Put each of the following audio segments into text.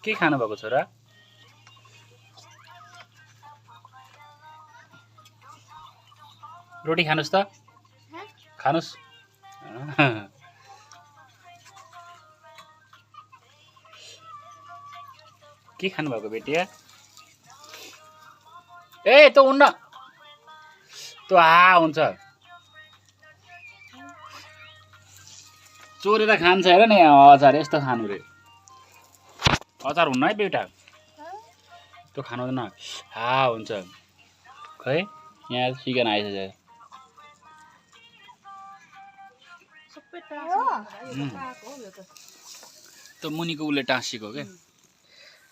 के खानु भएको छोरा? रोटी खानुस् त? खानुस्। के खानु भएको बेटिया? ए त उन्न त हुन्छ चोरेर खान्छ हेर नि अचार यस्तो खानु रे अचार हुन्न है बेटा त्यो खानु हुँदैन हुन्छ खै यहाँ चिकन आइसक्यो त्यो मुनिको उसले टाँसेको के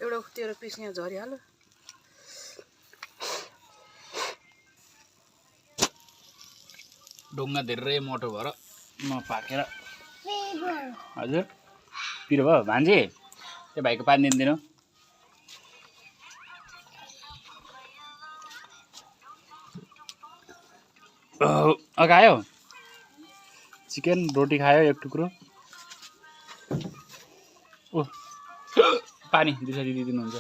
एउटा तेरो पिस यहाँ झरिहाल्यो ढुङ्गा धेरै मोटो भएर नपाकेर हजुर पिरो भयो भान्जी त्यो भाइको पानी दिनु आयो चिकन रोटी खायो एक टुक्रो ओ पानी दिसरी दिनुहुन्छ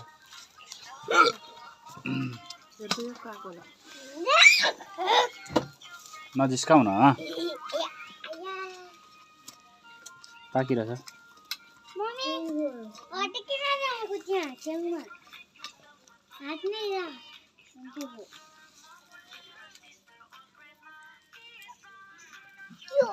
नजिस्काउ न पाकिरहेछ Yo,